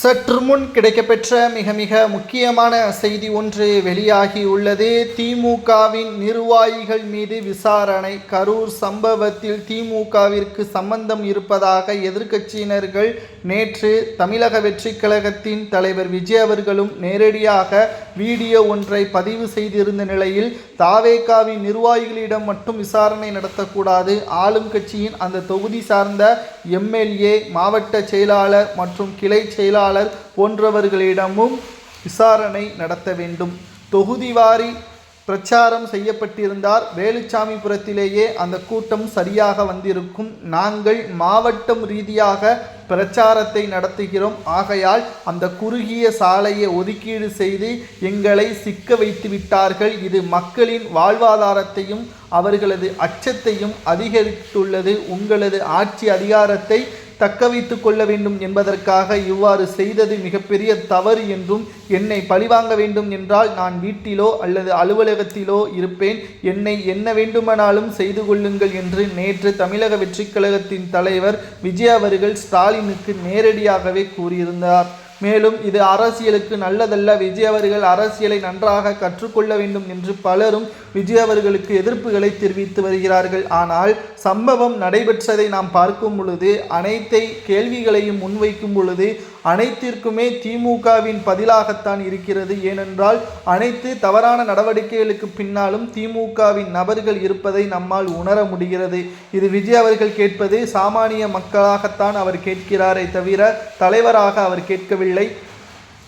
சற்று முன் கிடைக்கப்பெற்ற மிக முக்கியமான செய்தி ஒன்று வெளியாகியுள்ளது. திமுகவின் நிர்வாகிகள் மீது விசாரணை. கரூர் சம்பவத்தில் திமுகவிற்கு சம்பந்தம் இருப்பதாக எதிர்க்கட்சியினர்கள் நேற்று தமிழக வெற்றி கழகத்தின் தலைவர் விஜய் அவர்களும் நேரடியாக வீடியோ ஒன்றை பதிவு செய்திருந்த நிலையில், தாவேகாவின் நிர்வாகிகளிடம் மட்டும் விசாரணை நடத்தக்கூடாது, ஆளும் கட்சியின் அந்த தொகுதி சார்ந்த எம்எல்ஏ, மாவட்ட செயலாளர் மற்றும் கிளை செயலாளர் போன்றவர்களிடமும் விசாரணை நடத்த வேண்டும். தொகுதிவாரி பிரச்சாரம் செய்யப்பட்டிருந்தார். வேலுச்சாமிபுரத்திலேயே அந்த கூட்டம் சரியாக வந்திருக்கும். நாங்கள் மாவட்டம் ரீதியாக பிரச்சாரத்தை நடத்துகிறோம். ஆகையால் அந்த குறுகிய சாலையை ஒதுக்கீடு செய்து எங்களை சிக்க வைத்து விட்டார்கள். இது மக்களின் வாழ்வாதாரத்தையும் அவர்களது அச்சத்தையும் அதிகரித்துள்ளது. உங்களது ஆட்சி அதிகாரத்தை தக்க வைத்து கொள்ள வேண்டும் என்பதற்காக இவ்வாறு செய்தது மிகப்பெரிய தவறு என்றும், என்னை பழிவாங்க வேண்டும் என்றால் நான் வீட்டிலோ அல்லது அலுவலகத்திலோ இருப்பேன், என்னை என்ன வேண்டுமானாலும் செய்து கொள்ளுங்கள் என்று நேற்று தமிழக வெற்றி கழகத்தின் தலைவர் விஜய் அவர்கள் ஸ்டாலினுக்கு நேரடியாகவே கூறியிருந்தார். மேலும் இது அரசியலுக்கு நல்லதல்ல, விஜய் அவர்கள் அரசியலை நன்றாக கற்றுக்கொள்ள வேண்டும் என்று பலரும் விஜய் அவர்களுக்கு எதிர்ப்புகளை தெரிவித்து வருகிறார்கள். ஆனால் சம்பவம் நடைபெற்றதை நாம் பார்க்கும் பொழுது, அனைத்தை கேள்விகளையும் முன்வைக்கும் பொழுது அனைத்திற்குமே திமுகவின் பதிலாகத்தான் இருக்கிறது. ஏனென்றால் அனைத்து தவறான நடவடிக்கைகளுக்கு பின்னாலும் திமுகவின் நபர்கள் இருப்பதை நம்மால் உணர முடிகிறது. இது விஜய் அவர்கள் கேட்பது சாமானிய மக்களாகத்தான் அவர் கேட்கிறாரே தவிர தலைவராக அவர் கேட்கவில்லை.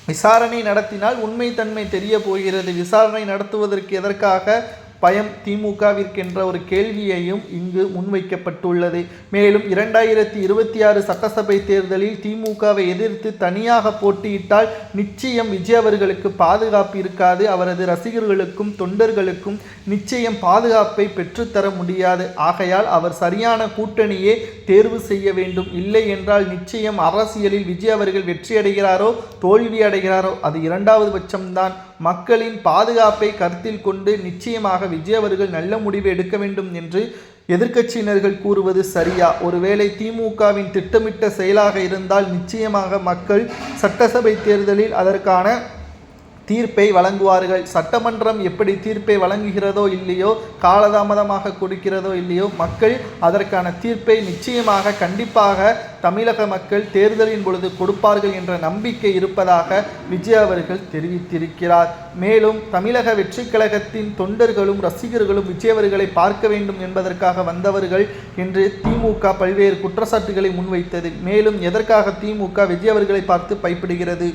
விசாரணை நடத்தினால் உண்மை தன்மை தெரிய போகிறது. விசாரணை நடத்துவதற்கு எதற்காக பயம் திமுகவிற்கென்ற ஒரு கேள்வியையும் இங்கு முன்வைக்கப்பட்டுள்ளது. மேலும் 2026 சட்டசபை தேர்தலில் திமுகவை எதிர்த்து தனியாக போட்டியிட்டால் நிச்சயம் விஜய் அவர்களுக்கு பாதுகாப்பு இருக்காது. அவரது ரசிகர்களுக்கும் தொண்டர்களுக்கும் நிச்சயம் பாதுகாப்பை பெற்றுத்தர முடியாது. ஆகையால் அவர் சரியான கூட்டணியே தேர்வு செய்ய வேண்டும். இல்லை என்றால் நிச்சயம் அரசியலில் விஜய் அவர்கள் வெற்றி அடைகிறாரோ தோல்வி அடைகிறாரோ அது இரண்டாவது பட்சம்தான். மக்களின் பாதுகாப்பை கருத்தில் கொண்டு நிச்சயமாக விஜய் அவர்கள் நல்ல முடிவு எடுக்க வேண்டும் என்று எதிர்க்கட்சியினர்கள் கூறுவது சரியா? ஒருவேளை திமுகவின் திட்டமிட்ட செயலாக இருந்தால் நிச்சயமாக மக்கள் சட்டசபை தேர்தலில் அதற்கான தீர்ப்பை வழங்குவார்கள். சட்டமன்றம் எப்படி தீர்ப்பை வழங்குகிறதோ இல்லையோ, காலதாமதமாக கொடுக்கிறதோ இல்லையோ, மக்கள் அதற்கான தீர்ப்பை நிச்சயமாக கண்டிப்பாக தமிழக மக்கள் தேர்தலின் பொழுது கொடுப்பார்கள் என்ற நம்பிக்கை இருப்பதாக விஜய் அவர்கள் தெரிவித்திருக்கிறார். மேலும் தமிழக வெற்றி கழகத்தின் தொண்டர்களும் ரசிகர்களும் விஜய் அவர்களை பார்க்க வேண்டும் என்பதற்காக வந்தவர்கள் என்று திமுக பல்வேறு குற்றச்சாட்டுகளை முன்வைத்தது. மேலும் எதற்காக திமுக விஜய் அவர்களை பார்த்து பயப்படுகிறது?